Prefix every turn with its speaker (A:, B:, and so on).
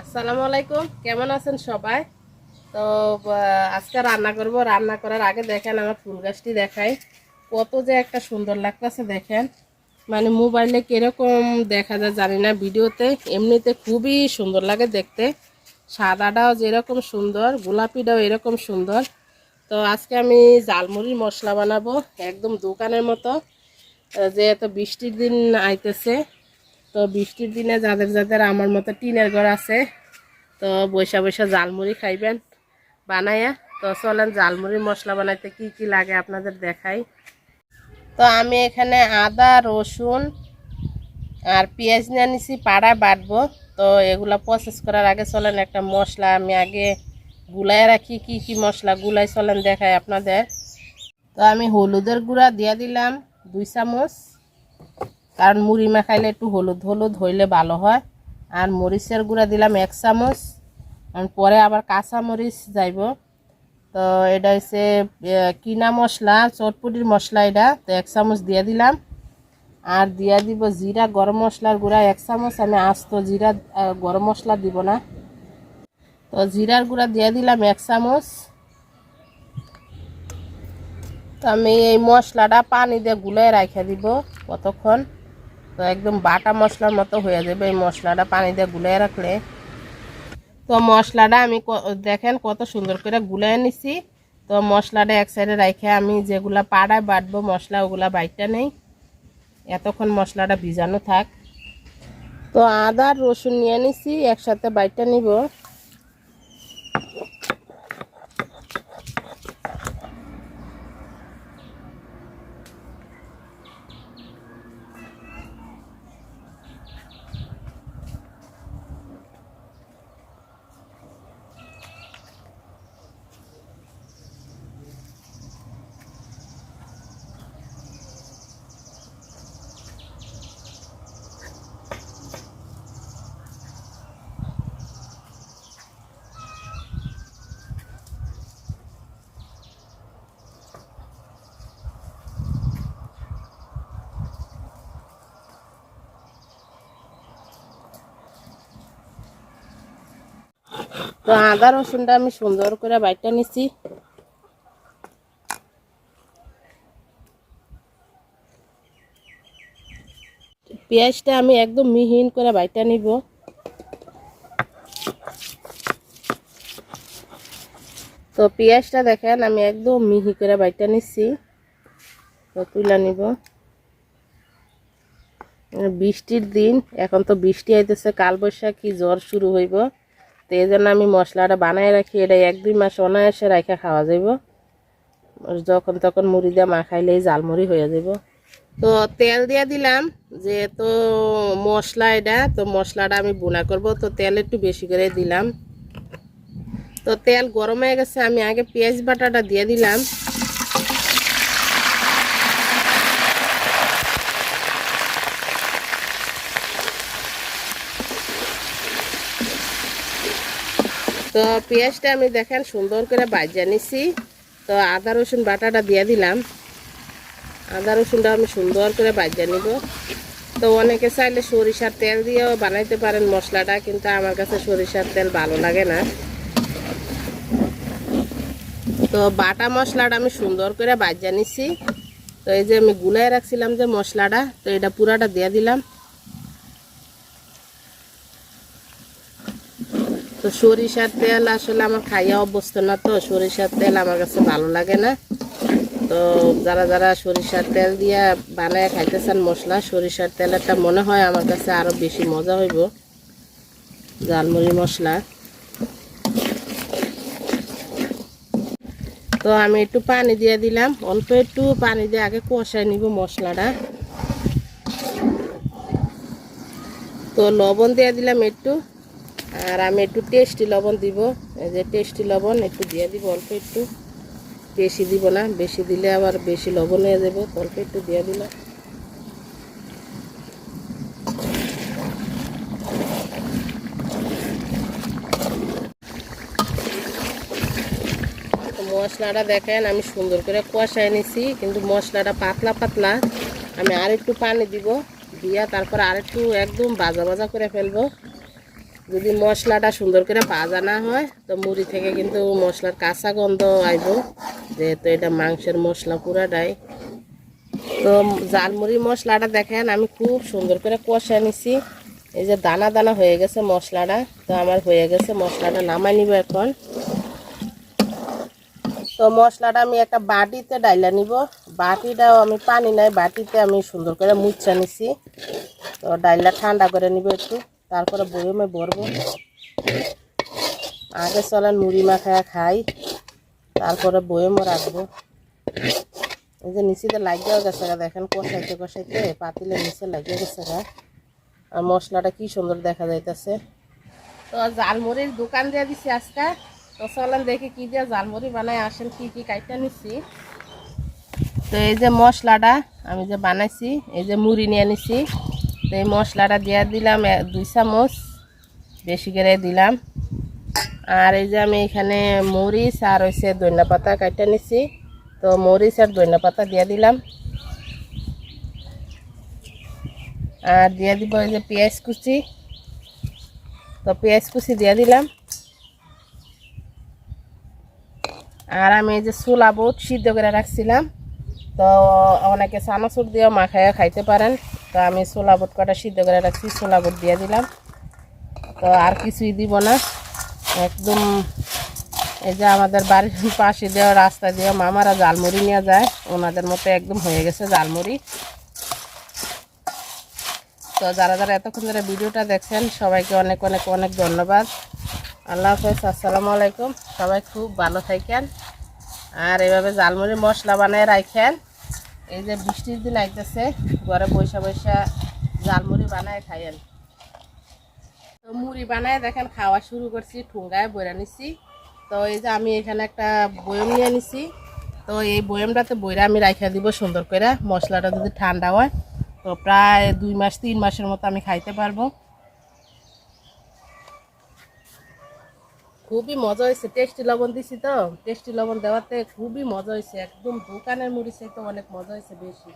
A: আসসালামু আলাইকুম, কেমন আছেন সবাই? তো আজকে রান্না করব। রান্না করার আগে দেখেন আমার ফুল গাছটি দেখাই, কত যে একটা সুন্দর লাগতেছে দেখেন। মানে মোবাইলে কিরকম দেখা যায় জানি না, ভিডিওতে এমনিতে খুবই সুন্দর লাগে দেখতে। সাদাটাও যেরকম সুন্দর, গোলাপিটাও এরকম সুন্দর। তো আজকে আমি ঝালমুড়ির মশলা বানাবো একদম দোকানের মতো। যেহেতু বৃষ্টির দিন আইতেছে, তো বৃষ্টির দিনে যাদের যাদের আমার মতো টিনের ঘর আছে, তো বৈশা বৈশা ঝালমুড়ি খাইবেন বানাইয়া। তো চলেন ঝালমুড়ির মশলা বানাইতে কি কি লাগে আপনাদের দেখাই। তো আমি এখানে আদা, রসুন আর পেঁয়াজ নিয়ে নিছি, পাড়ায় বাটবো। তো এগুলা প্রসেস করার আগে চলেন একটা মশলা আমি আগে গুলাই রাখি। কি কি মশলা গুলাই চলেন দেখাই আপনাদের। তো আমি হলুদের গুঁড়া দিয়ে দিলাম 2 চামচ, কারণ মুড়ি মাখাইলে একটু হলুদ হলুদ হইলে ভালো হয়। আর মরিচের গুঁড়া দিলাম 1 চামচ, আর পরে আবার কাঁচা মরিচ যাইব। তো এটা হচ্ছে কিনা মশলা, চটপটির মশলা এটা। তো 1 চামচ দিয়ে দিলাম। আর দিয়া দিব জিরা গরম মশলার গুঁড়া 1 চামচ। আমি আস্ত জিরা গরম মশলা দিব না। তো জিরার গুঁড়া দিয়ে দিলাম 1 চামচ। তো আমি এই মশলাটা পানি দিয়ে গুলে রাখা দিব কতক্ষণ। তো একদম বাটা মশলার মতো হয়ে যাবে এই মশলাটা পানি দিয়ে গুলে রাখলে। তো মশলাটা আমি দেখেন কত সুন্দর করে গুলাই নিছি। তো মশলাটা এক সাইডে রাখে আমি যেগুলা পাড়ায় বাটবো মশলা ওগুলা বাইটটা নেই, এতক্ষণ মশলাটা ভিজানো থাক। তো আদা আর রসুন নিয়ে নিছি, একসাথে বাইটটা নিব। তো আদা রসুনটা আমি সুন্দর করে বাইটটা নিছি। পেঁয়াজটা আমি একদম মিহিন করে বাইটটা নিব। তো পেঁয়াজটা দেখেন আমি একদম মিহি করে বাইটটা নিচ্ছি। তো তুলে নিব। বৃষ্টির দিন, এখন তো বৃষ্টি আইতেছে, কালবৈশাখী ঝড় শুরু হইব। তো এই জন্য আমি মশলাটা বানাই রাখি, এটা 1-2 মাস অনায়াসে রাখা খাওয়া যাইব। যখন তখন মুড়ি দিয়ে মাখাইলেই ঝালমুড়ি হয়ে যাব। তো তেল দিয়ে দিলাম, যেহেতু মশলা এটা, তো মশলাটা আমি বুনা করব, তো তেল একটু বেশি করে দিলাম। তো তেল গরম হয়ে গেছে, আমি আগে পেঁয়াজ বাটাটা দিয়ে দিলাম। তো পেঁয়াজটা আমি দেখেন সুন্দর করে ভাজা নিছি। তো আদা রসুন বাটাটা দিয়ে দিলাম। আদা রসুনটা আমি সুন্দর করে ভাজা নিব। তো অনেকে চাইলে সরিষার তেল দিয়েও বানাইতে পারেন মশলাটা, কিন্তু আমার কাছে সরিষার তেল ভালো লাগে না। তো বাটা মশলাটা আমি সুন্দর করে ভাজা নিছি। তো এই যে আমি গুলাই রাখছিলাম যে মশলাটা, তো এটা পুরাটা দিয়ে দিলাম। তো সরিষার তেল আসলে আমার খাইয়া অভ্যস্ত না, তো সরিষার তেল আমার কাছে ভালো লাগে না। তো যারা যারা সরিষার তেল দিয়ে বানায় খাইতেছেন মশলা, সরিষার তেলেরটা মনে হয় আমার কাছে আরও বেশি মজা হইব ঝালমুড়ি মশলা। তো আমি একটু পানি দিয়ে দিলাম, অল্প একটু পানি দিয়ে আগে কষাই নিব মশলাটা। তো লবণ দিয়ে দিলাম একটু, আর আমি একটু টেস্টি লবণ দিব। এই যে টেস্টি লবণ একটু দিয়ে দিব, অল্প একটু, বেশি দিব না, বেশি দিলে আবার বেশি লবণ হয়ে যাব। অল্প একটু দিয়ে দিলাম। মশলাটা দেখেন আমি সুন্দর করে কষাই নিছি, কিন্তু মশলাটা পাতলা পাতলা। আমি আর একটু পানি দিব, দিয়া তারপর আর একটু একদম ভাজা ভাজা করে ফেলবো, যদি মশলাটা সুন্দর করে ভাজা না হয় তো মুড়ি থেকে কিন্তু মশলার কাঁচা গন্ধ আইব, যেহেতু এটা মাংসের মশলা পুরাটাই। তো ঝালমুড়ি মশলাটা দেখেন আমি খুব সুন্দর করে কষে নিছি। এই যে দানা দানা হয়ে গেছে মশলাটা, তো আমার হয়ে গেছে, মশলাটা নামাই নিব এখন। তো মশলাটা আমি একটা বাটিতে ডাইলা নিব। বাটিটাও আমি পানি নাই, বাটিতে আমি সুন্দর করে মুচ্ছা নিছি। তো ডাইলা ঠান্ডা করে নিব একটু, তারপরে বয়মে ভরবো। আগে চলেন মুড়ি মাখায়া খাই, তারপরে বয়মও রাখবো। এই যে নিচেতে লাগিয়েও গেছে গা, দেখেন কষাইতে কষাইতে পাতিলের নিচে লাগিয়ে গেছে গা। আর মশলাটা কি সুন্দর দেখা যাইতেছে। তো ঝালমুড়ির দোকান দিয়ে দিছি আজকে। তো চলেন দেখি কি দিয়ে ঝালমুড়ি বানাই, আসেন কি কি কাইটা নিছি। তো এই যে মশলাটা আমি যে বানাইছি, এই যে মুড়ি নিয়ে নিছি। তো এই মশলাটা দিয়ে দিলাম 2 চামচ, বেশি করে দিলাম। আর এই যে আমি এখানে মরিচ আর হচ্ছে ধনিয়া পাতা কাইটা নিছি। তো মরিচ আর ধনিয়া পাতা দিয়ে দিলাম। আর দিয়ে দিব এই যে পেঁয়াজ কুচি। তো পেঁয়াজ কুচি দিয়ে দিলাম। আর আমি এই যে ছোলা বুট সিদ্ধ করে রাখছিলাম, তো অনেকে চানাচুর দিয়েও মাখাইয়া খাইতে পারেন। তো আমি ছোলা বুট কটা সিদ্ধ করে রাখছি, ছোলা বুট দিয়ে দিলাম। তো আর কিছুই দিব না, একদম এই যে আমাদের বাড়ির পাশে দেওয়া রাস্তা দিয়ে মামারা ঝালমুড়ি নিয়ে যায়, ওনাদের মতো একদম হয়ে গেছে ঝালমুড়ি। তো যারা যারা এতক্ষণ ধরে ভিডিওটা দেখছেন সবাইকে অনেক অনেক অনেক ধন্যবাদ। আল্লাহ হাফেজ, আসসালামু আলাইকুম। সবাই খুব ভালো থাকেন, আর এভাবে ঝালমুড়ি মশলা বানায় রাখেন। এই যে বৃষ্টির দিন আইতেছে, ঘরে বৈশা বৈশা ঝালমুড়ি বানায় খাইয়েন। তো মুড়ি বানায় দেখেন খাওয়া শুরু করছি, ঠুঙ্গায় বইরা নিছি। তো এই যে আমি এখানে একটা বয়ম নিয়ে নিছি। তো এই বয়মটাতে বইরা আমি রাখা দিব সুন্দর করে। মশলাটা যদি ঠান্ডা হয় তো প্রায় 2 মাস 3 মাসের মতো আমি খাইতে পারবো। খুবই মজা হয়েছে, টেস্টি লবণ দিছি। তো টেস্টি লবণ দেওয়াতে খুবই মজা হয়েছে, একদম দোকানের মুড়ি চাইতে অনেক মজা হয়েছে বেশি।